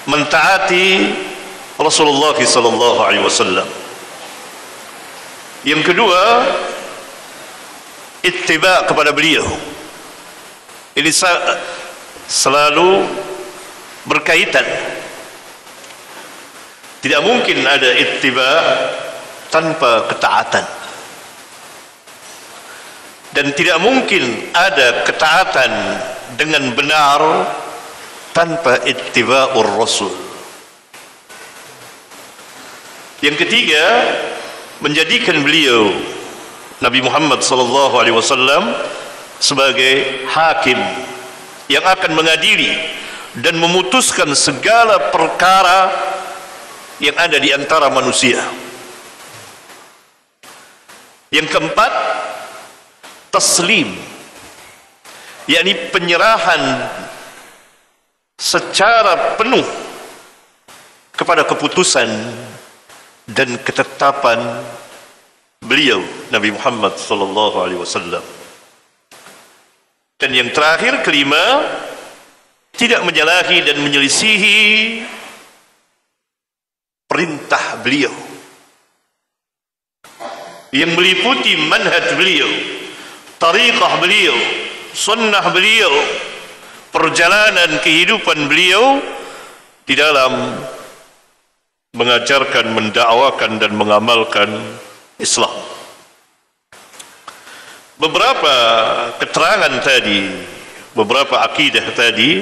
mentaati Rasulullah sallallahu alaihi wasallam. Yang kedua, ittiba kepada beliau. Ini selalu berkaitan. Tidak mungkin ada ittiba tanpa ketaatan, dan tidak mungkin ada ketaatan dengan benar tanpa ittiba'ur Rasul. Yang ketiga, menjadikan beliau Nabi Muhammad sallallahu alaihi wasallam sebagai hakim yang akan mengadili dan memutuskan segala perkara yang ada di antara manusia. Yang keempat, taslim, yakni penyerahan secara penuh kepada keputusan dan ketetapan beliau Nabi Muhammad sallallahu alaihi wasallam. Dan yang terakhir, kelima, tidak menyalahi dan menyelisihi perintah beliau yang meliputi manhaj beliau, tariqah beliau, sunnah beliau, perjalanan kehidupan beliau di dalam mengajarkan, mendakwakan dan mengamalkan Islam. Beberapa keterangan tadi, beberapa akidah tadi,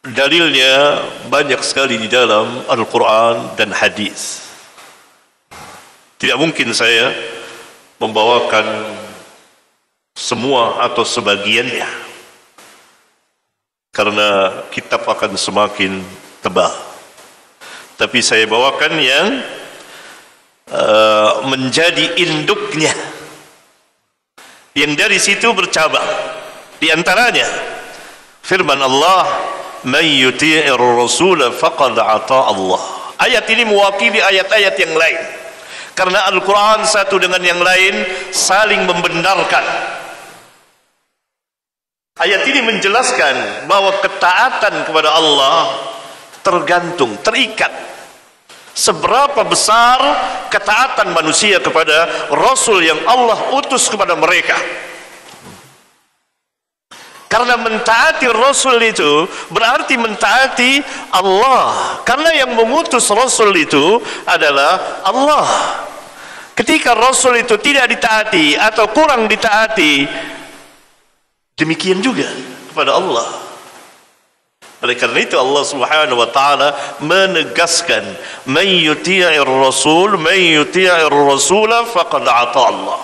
dalilnya banyak sekali di dalam Al-Quran dan hadis. Tidak mungkin saya membawakan semua atau sebagiannya, karena kitab akan semakin tebal. Tapi saya bawakan yang menjadi induknya, yang dari situ bercabang. Di antaranya firman Allah, "Man yuti'ir rasul faqad ata Allah." Ayat ini mewakili ayat-ayat yang lain, karena Al-Quran satu dengan yang lain saling membenarkan. Ayat ini menjelaskan bahwa ketaatan kepada Allah tergantung, terikat seberapa besar ketaatan manusia kepada Rasul yang Allah utus kepada mereka. Karena mentaati Rasul itu berarti mentaati Allah, karena yang mengutus Rasul itu adalah Allah. Ketika Rasul itu tidak ditaati atau kurang ditaati, demikian juga kepada Allah. Oleh karena itu Allah Subhanahu wa taala menegaskan, "Man yuti'ir rasul, man yuti'ir rasula faqad ata Allah."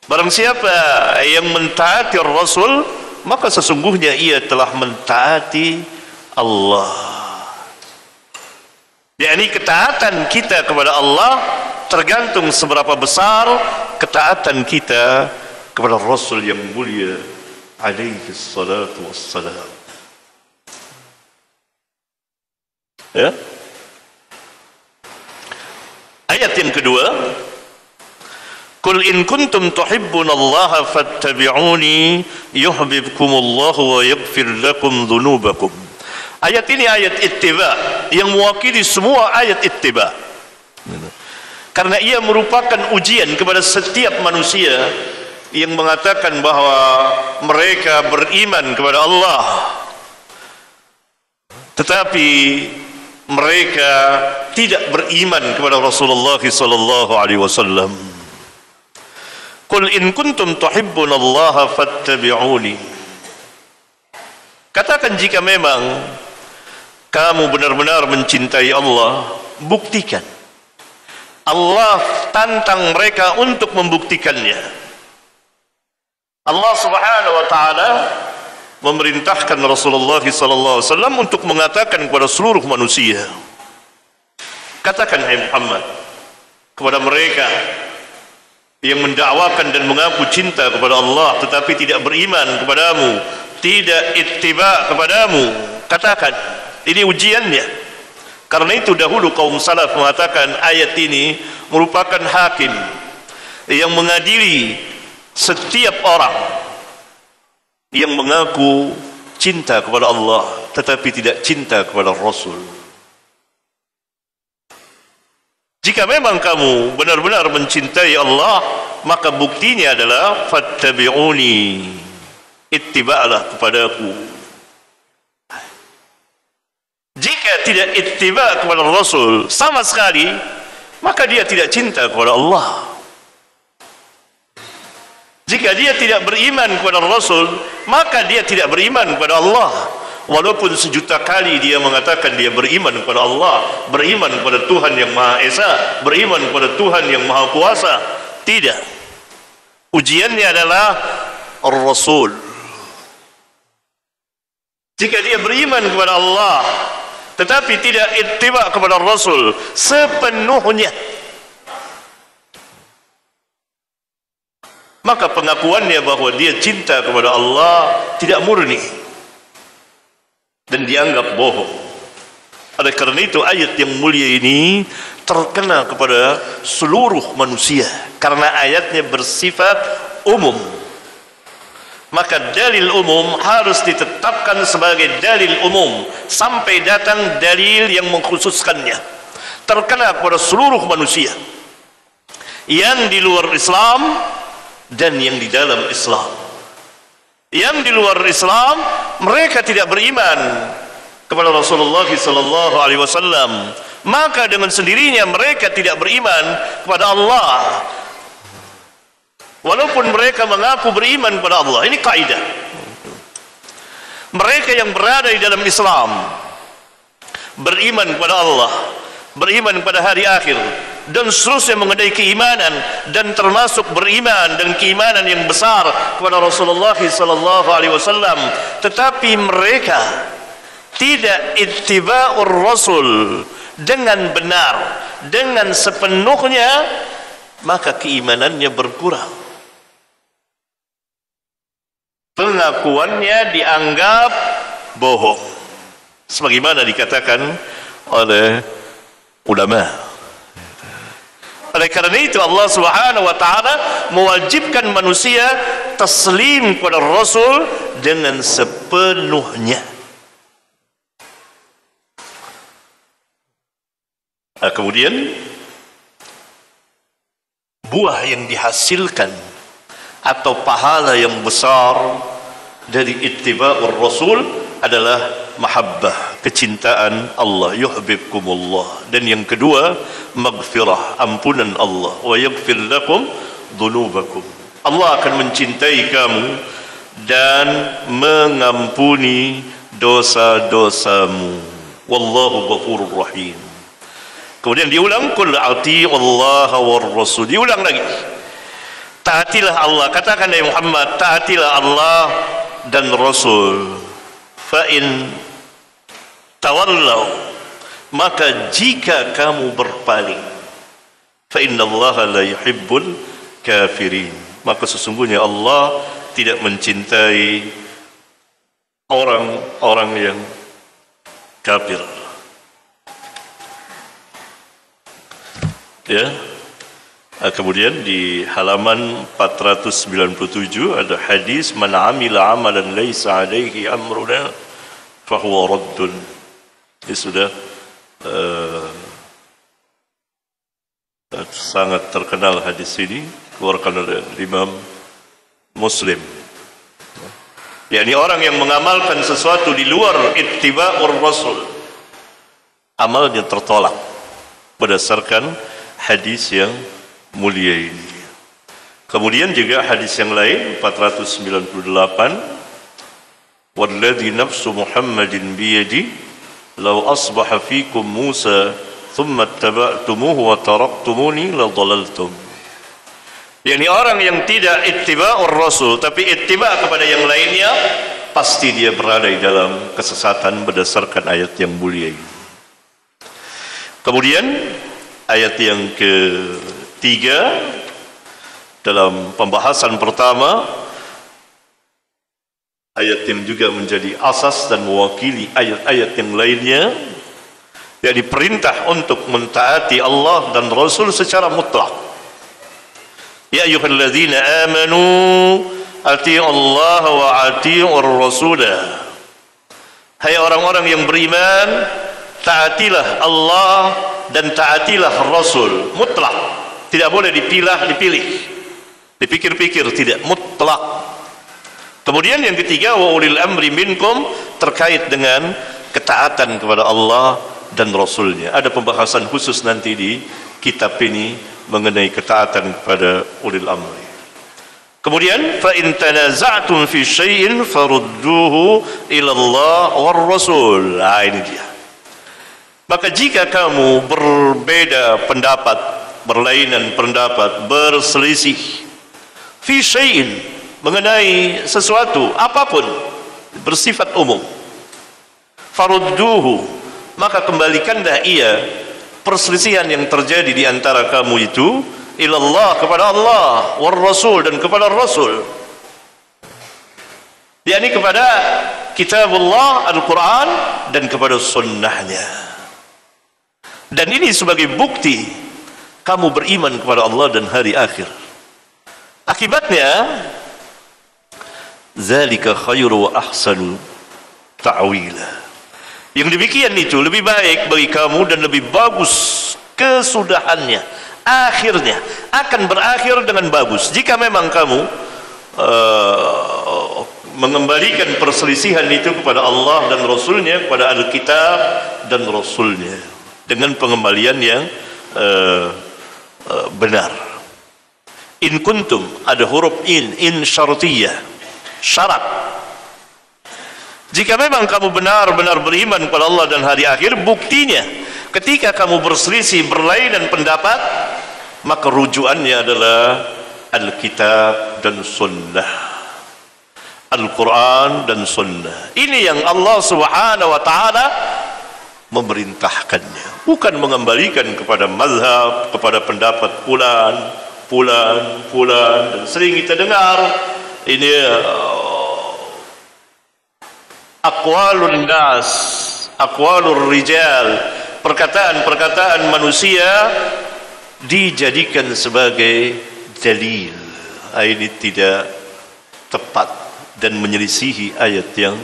Barang siapa yang mentaati Rasul, maka sesungguhnya ia telah mentaati Allah. yakni ketaatan kita kepada Allah tergantung seberapa besar ketaatan kita kepada Rasul yang mulia alaihi salatu wassalam. Ya. Ayat yang kedua, Qul in kuntum tuhibbunallaha fattabi'uni yuhibbukumullahu wa yaghfir lakum dhunubakum. Ayat ini ayat ittiba yang mewakili semua ayat ittiba. Karena ia merupakan ujian kepada setiap manusia yang mengatakan bahwa mereka beriman kepada Allah, tetapi mereka tidak beriman kepada Rasulullah sallallahu alaihi wasallam. Qul in kuntum tuhibbunallaha fattabi'uni. Katakan jika memang kamu benar-benar mencintai Allah, buktikan. Allah tantang mereka untuk membuktikannya. Allah Subhanahu wa taala memerintahkan Rasulullah sallallahu alaihi wasallam untuk mengatakan kepada seluruh manusia, katakan hai Muhammad kepada mereka yang mendakwakan dan mengaku cinta kepada Allah tetapi tidak beriman kepadamu, tidak ittiba kepadamu, katakan ini ujiannya. Karena itu dahulu kaum salaf mengatakan ayat ini merupakan hakim yang mengadili setiap orang yang mengaku cinta kepada Allah tetapi tidak cinta kepada Rasul. Jika memang kamu benar-benar mencintai Allah, maka buktinya adalah fattabi'uni, ittiba'lah kepadaku. Jika tidak ittiba' kepada Rasul sama sekali, maka dia tidak cinta kepada Allah. Jika dia tidak beriman kepada Rasul, maka dia tidak beriman kepada Allah. Walaupun sejuta kali dia mengatakan dia beriman kepada Allah, beriman kepada Tuhan yang Maha Esa, beriman kepada Tuhan yang Maha Kuasa, tidak. Ujiannya adalah Rasul. Jika dia beriman kepada Allah tetapi tidak ittiba kepada Rasul sepenuhnya, maka pengakuannya bahwa dia cinta kepada Allah tidak murni dan dianggap bohong. Oleh karena itu ayat yang mulia ini terkena kepada seluruh manusia karena ayatnya bersifat umum. Maka dalil umum harus ditetapkan sebagai dalil umum sampai datang dalil yang mengkhususkannya. Terkena kepada seluruh manusia yang di luar Islam dan yang di dalam Islam. Yang di luar Islam, mereka tidak beriman kepada Rasulullah sallallahu alaihi wasallam, maka dengan sendirinya mereka tidak beriman kepada Allah. Walaupun mereka mengaku beriman kepada Allah, ini kaidah. Mereka yang berada di dalam Islam, beriman kepada Allah, beriman pada hari akhir, dan seterusnya mengenai keimanan, dan termasuk beriman dan keimanan yang besar kepada Rasulullah sallallahu alaihi wasallam, tetapi mereka tidak ittiba'ur Rasul dengan benar, dengan sepenuhnya, maka keimanannya berkurang. Pengakuannya dianggap bohong, sebagaimana dikatakan oleh ulama. Oleh karena itu Allah Subhanahu wa taala mewajibkan manusia taslim kepada Rasul dengan sepenuhnya. Kemudian buah yang dihasilkan atau pahala yang besar dari ittiba'ur Rasul adalah mahabbah, kecintaan Allah, yuhibbukumullah. Dan yang kedua, maghfirah, ampunan Allah, wa yaghfir lakum dhunubakum. Allah akan mencintai kamu dan mengampuni dosa-dosamu. Wallahu ghafurur rahim. Kemudian diulang, qul ati'ullaha war rasul. Diulang lagi, taatilah Allah. Katakan dari Muhammad, taatilah Allah dan Rasul. Fa in tawallau, maka jika kamu berpaling, fa innallaha la yuhibbul kafirin, maka sesungguhnya Allah tidak mencintai orang-orang yang kafir. Ya. Kemudian di halaman 497 ada hadis, man amila amalan laisa alaihi amruna fahuwa raddun. Ini sudah sangat terkenal hadis ini, keluarkan oleh Imam Muslim. yakni orang yang mengamalkan sesuatu di luar ittiba'ur Rasul, amalnya tertolak berdasarkan hadis yang mulia ini. Kemudian juga hadis yang lain 498, walladzi nafsu Muhammadin biyadi law asbaha fikum Musa thumma ittaba'tumuhu wa taraktumuni la dhalaltum. yakni orang yang tidak ittiba'ur Rasul tapi ittiba' kepada yang lainnya, pasti dia berada di dalam kesesatan berdasarkan ayat yang mulia ini. Kemudian ayat yang ketiga dalam pembahasan pertama, ayat yang juga menjadi asas dan mewakili ayat-ayat yang lainnya, yakni perintah untuk mentaati Allah dan Rasul secara mutlak. Ya ayyuhalladzina amanu atii'u Allah wa atii'ur rasulah Hai orang-orang yang beriman, taatilah Allah dan taatilah Rasul, mutlak. Tidak boleh dipilih, dipikir-pikir, tidak, mutlak. Kemudian yang ketiga, wa ulil amri minkum, terkait dengan ketaatan kepada Allah dan Rasulnya. Ada pembahasan khusus nanti di kitab ini mengenai ketaatan kepada ulil amri. Kemudian fa in tanaza'tum fi syai'in farudduhu ila Allah war Rasul. Nah, ini dia. Maka jika kamu berbeda pendapat, berlainan pendapat, berselisih fi syai'in, mengenai sesuatu apapun bersifat umum, farudduhu, maka kembalikanlah ia perselisihan yang terjadi di antara kamu itu ilallah, kepada Allah, war Rasul, dan kepada Rasul, yakni kepada kitabullah Al-Quran dan kepada sunnahnya. Dan ini sebagai bukti kamu beriman kepada Allah dan hari akhir. Akibatnya zalika khairu wa ahsanu ta'wila, yang demikian itu lebih baik bagi kamu dan lebih bagus kesudahannya, akhirnya akan berakhir dengan bagus. Jika memang kamu mengembalikan perselisihan itu kepada Allah dan Rasulnya, kepada Alkitab dan Rasulnya, dengan pengembalian yang benar. In kuntum, ada huruf in syartiyah, syarat. Jika memang kamu benar-benar beriman kepada Allah dan hari akhir, buktinya ketika kamu berselisih, berlainan pendapat, maka rujukannya adalah Alkitab dan Sunnah, Al-Quran dan Sunnah. Ini yang Allah Subhanahu wa Ta'ala memerintahkannya, bukan mengembalikan kepada mazhab, kepada pendapat fulan, dan sering kita dengar ini aqwalun nas, aqwalur rijal, perkataan-perkataan manusia dijadikan sebagai dalil. Ini tidak tepat dan menyelisihi ayat yang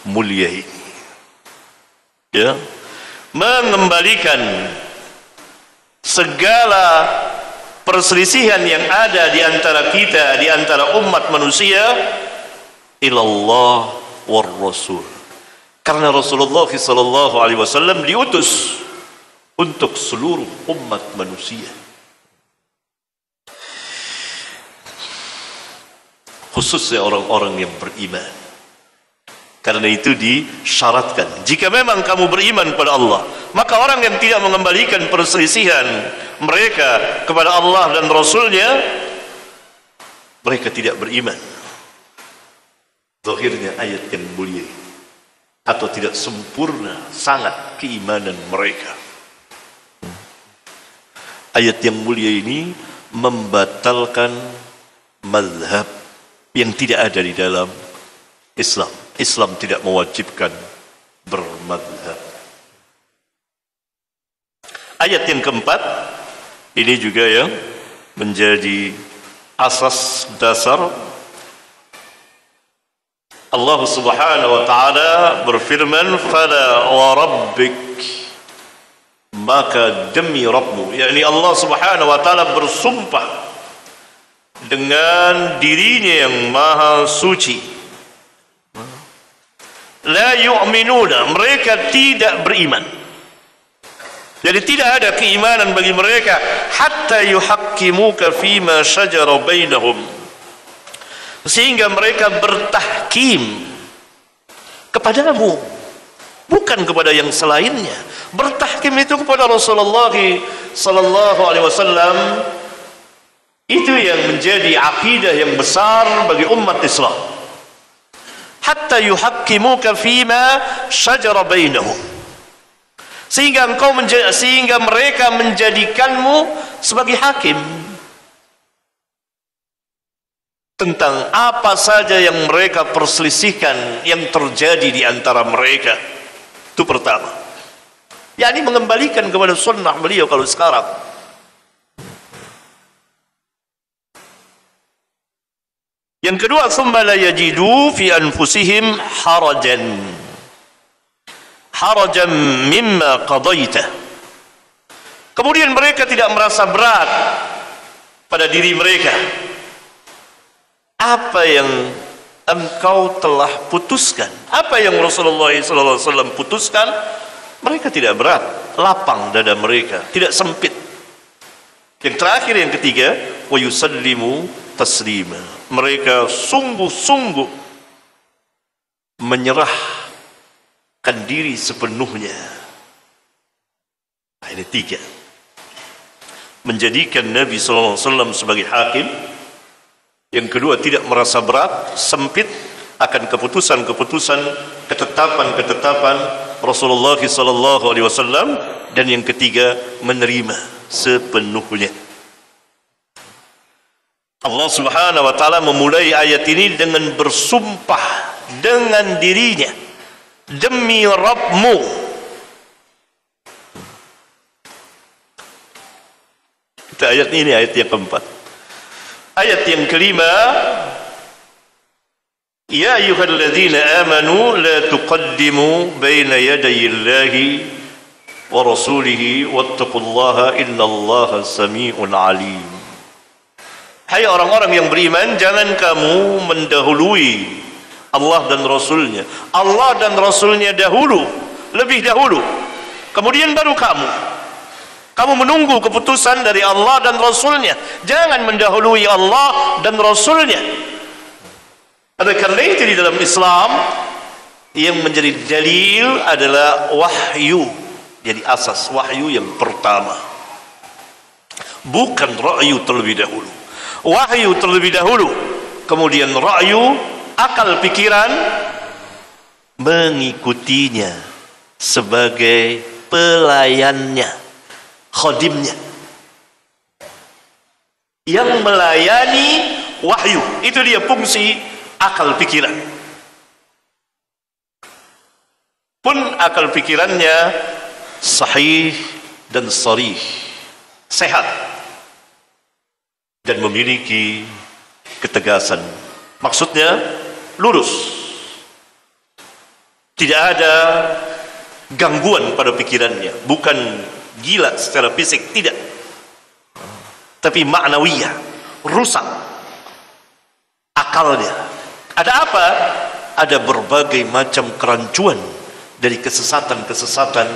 mulia ini. Ya, mengembalikan segala perselisihan yang ada di antara kita, di antara umat manusia, ilallah war Rasul. Karena Rasulullah SAW diutus untuk seluruh umat manusia, khususnya orang-orang yang beriman. Karena itu disyaratkan, jika memang kamu beriman kepada Allah, maka orang yang tidak mengembalikan perselisihan mereka kepada Allah dan Rasulnya, mereka tidak beriman. Zahirnya ayat yang mulia, atau tidak sempurna sangat keimanan mereka. Ayat yang mulia ini membatalkan mazhab yang tidak ada di dalam Islam. Islam tidak mewajibkan bermadhab. Ayat yang keempat ini juga yang menjadi asas dasar. Allah Subhanahu wa Ta'ala berfirman, fala wa rabbik, maka demi Rabbmu, yakni Allah Subhanahu wa Ta'ala bersumpah dengan dirinya yang maha suci. La yu'minuna, mereka tidak beriman. Jadi tidak ada keimanan bagi mereka hatta yuhaqqimuka fima syajara bainahum, sehingga mereka bertahkim kepadamu, bukan kepada yang selainnya. Bertahkim itu kepada Rasulullah sallallahu alaihi wasallam. Itu yang menjadi akidah yang besar bagi umat Islam. Hatta yuhaqqimuka fima syajara bainahum, sehingga sehingga mereka menjadikanmu sebagai hakim tentang apa saja yang mereka perselisihkan yang terjadi di antara mereka. Itu pertama, yakni mengembalikan kepada sunnah beliau kalau sekarang. Yang kedua, thumma la yajidu fi anfusihim harajan, harajan mimma qadaita. Kemudian mereka tidak merasa berat pada diri mereka apa yang engkau telah putuskan, apa yang Rasulullah SAW putuskan, mereka tidak berat, lapang dada mereka, tidak sempit. Yang terakhir, yang ketiga, wa yusallimu taslima, mereka sungguh-sungguh menyerahkan diri sepenuhnya. Nah, ini tiga. Menjadikan Nabi SAW sebagai hakim. Yang kedua, tidak merasa berat, sempit akan keputusan-keputusan, ketetapan-ketetapan Rasulullah SAW. Dan yang ketiga, menerima sepenuhnya. Allah Subhanahu wa taala memulai ayat ini dengan bersumpah dengan dirinya, demi Rabbmu. Kita ayat ini ayat yang keempat. Ayat yang kelima, ya ayyuhalladzina amanu la tuqaddimu baina yadayillahi wa rasulihi wattaqullaha innallaha sami'un alim. Hai orang-orang yang beriman, jangan kamu mendahului Allah dan Rasulnya. Allah dan Rasulnya dahulu, lebih dahulu, kemudian baru kamu. Kamu menunggu keputusan dari Allah dan Rasulnya. Jangan mendahului Allah dan Rasulnya. Oleh karena itu di dalam Islam yang menjadi dalil adalah wahyu. Jadi asas wahyu yang pertama, bukan ra'yu terlebih dahulu. Wahyu terlebih dahulu, kemudian ra'yu, akal pikiran mengikutinya sebagai pelayannya, khadimnya, yang melayani wahyu. Itu dia fungsi akal pikiran. Pun akal pikirannya sahih dan sharih, sehat, dan memiliki ketegasan. Maksudnya lurus, tidak ada gangguan pada pikirannya. Bukan gila secara fisik, tidak, tapi maknawiyah, rusak akalnya. Ada apa? Ada berbagai macam kerancuan dari kesesatan-kesesatan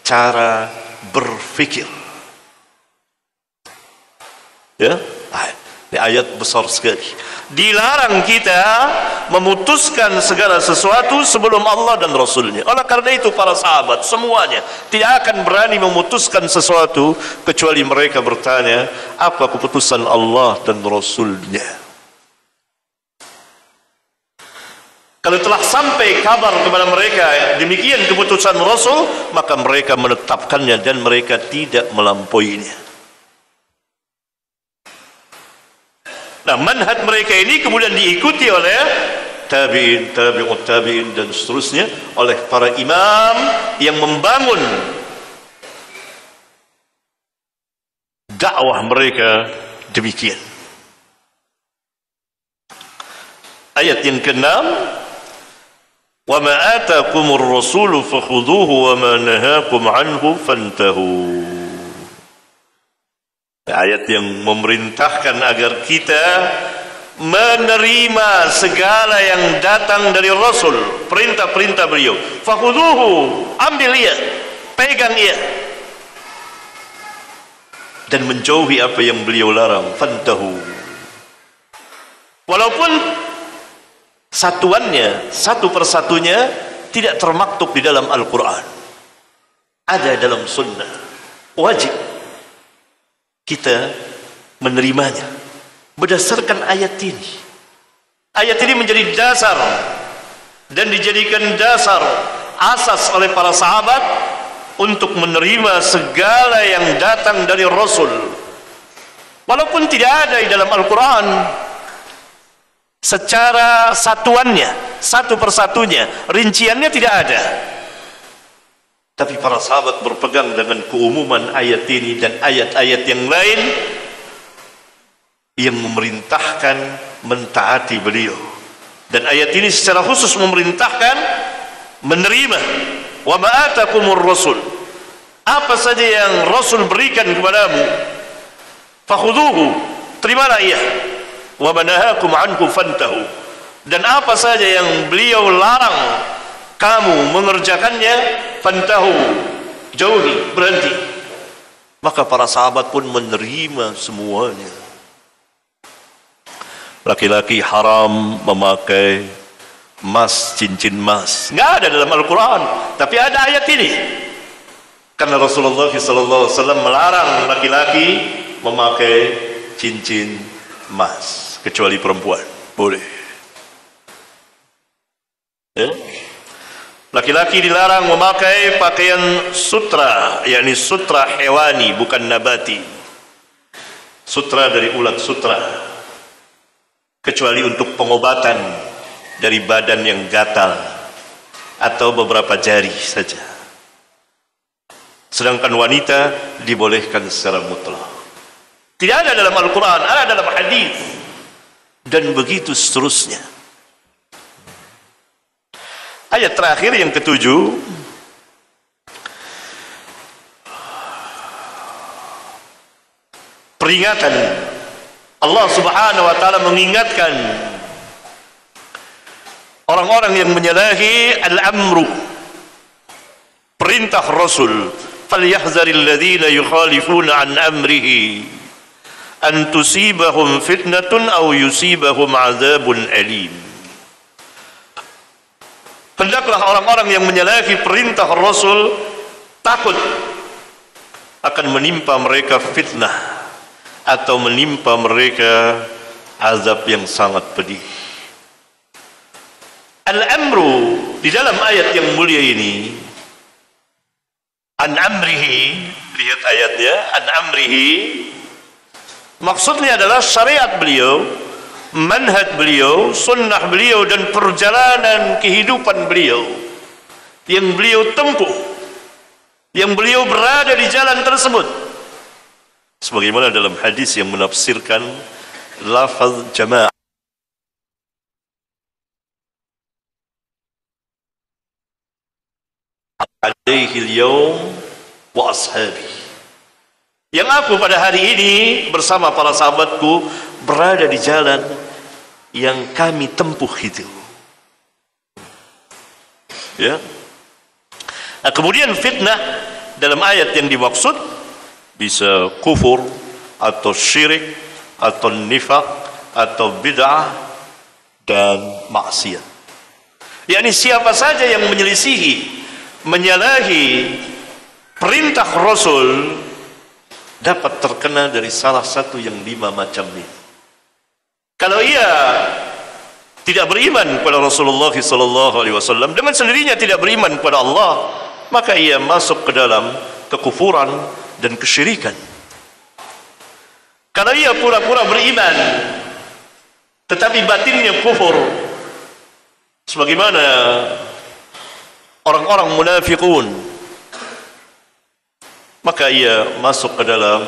cara berfikir. Ya, ini ayat besar sekali. Dilarang kita memutuskan segala sesuatu sebelum Allah dan Rasulnya. Oleh karena itu para sahabat semuanya tidak akan berani memutuskan sesuatu kecuali mereka bertanya, apa keputusan Allah dan Rasulnya? Kalau telah sampai kabar kepada mereka demikian keputusan Rasul, maka mereka menetapkannya dan mereka tidak melampauinya. Nah, manhaj mereka ini kemudian diikuti oleh tabi'in, tabi'ut tabi'in, dan seterusnya, oleh para imam yang membangun dakwah mereka demikian. Ayat yang ke-6, wa ma atakumur rasulu fakhuduhu wa ma nahakum anhu fantahu. Ayat yang memerintahkan agar kita menerima segala yang datang dari Rasul, perintah-perintah beliau. Fakhuduhu, ambil ia, pegang ia, dan menjauhi apa yang beliau larang. Fantahu. Walaupun satuannya, satu persatunya tidak termaktub di dalam Al-Quran, ada dalam sunnah, wajib kita menerimanya berdasarkan ayat ini. Ayat ini menjadi dasar dan dijadikan dasar, asas oleh para sahabat untuk menerima segala yang datang dari Rasul, walaupun tidak ada di dalam Al-Quran secara satuannya, satu persatunya, rinciannya tidak ada. Tapi para sahabat berpegang dengan keumuman ayat ini dan ayat-ayat yang lain yang memerintahkan mentaati beliau. Dan ayat ini secara khusus memerintahkan menerima wa ma atakumur rasul, apa saja yang Rasul berikan kepadamu, fakhudhuhu, terimalah ia, wa manahakum anhu fantahu, dan apa saja yang beliau larang kamu mengerjakannya, fantahu, jauhi, berhenti. Maka para sahabat pun menerima semuanya. Laki-laki haram memakai emas, cincin emas, nggak ada dalam Al-Quran, tapi ada ayat ini. Karena Rasulullah SAW melarang laki-laki memakai cincin emas, kecuali perempuan boleh. Ya? Laki-laki dilarang memakai pakaian sutra, yakni sutra hewani, bukan nabati. Sutra dari ulat sutra, kecuali untuk pengobatan dari badan yang gatal atau beberapa jari saja. Sedangkan wanita dibolehkan secara mutlak. Tidak ada dalam Al-Quran, ada dalam hadis, dan begitu seterusnya. Ayat terakhir yang ketujuh, peringatan. Allah Subhanahu wa ta'ala mengingatkan orang-orang yang menyalahi al-amru, perintah Rasul, falyahzaril ladzina yukhalifuna an amrihi an tusibahum fitnatun aw yusibahum adzabun alim. Hendaklah orang-orang yang menyalahi perintah Rasul takut akan menimpa mereka fitnah atau menimpa mereka azab yang sangat pedih. Al-amru di dalam ayat yang mulia ini, an amrihi, lihat ayatnya, an amrihi, maksudnya adalah syariat beliau, manhaj beliau, sunnah beliau, dan perjalanan kehidupan beliau yang beliau tempuh, yang beliau berada di jalan tersebut. Sebagaimana dalam hadis yang menafsirkan lafaz jamaah, alaihi al-yawm wa ashabi, yang aku pada hari ini bersama para sahabatku berada di jalan yang kami tempuh itu. Ya. Nah, kemudian fitnah dalam ayat yang dimaksud bisa kufur atau syirik atau nifaq atau bid'ah dan maksiat. yakni siapa saja yang menyelisihi, menyalahi perintah Rasul dapat terkena dari salah satu yang 5 macam ini. Kalau ia tidak beriman kepada Rasulullah SAW, dengan sendirinya tidak beriman kepada Allah, maka ia masuk ke dalam kekufuran dan kesyirikan. Kalau ia pura-pura beriman tetapi batinnya kufur, sebagaimana orang-orang munafiqun, maka ia masuk ke dalam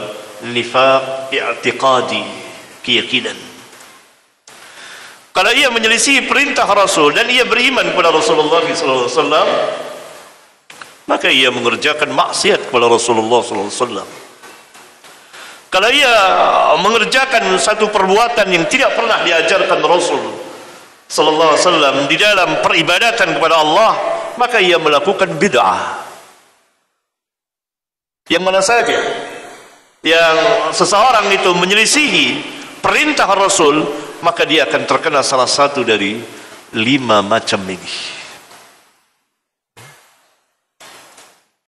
nifaq i'tiqadi, keyakinan. Kalau ia menyelisih perintah Rasul dan ia beriman kepada Rasulullah SAW, maka ia mengerjakan maksiat kepada Rasulullah SAW. Kalau ia mengerjakan satu perbuatan yang tidak pernah diajarkan Rasul sallallahu alaihi wasallam di dalam peribadatan kepada Allah, maka ia melakukan bid'ah. Yang mana saja yang seseorang itu menyelisihi perintah Rasul, maka dia akan terkena salah satu dari 5 macam ini.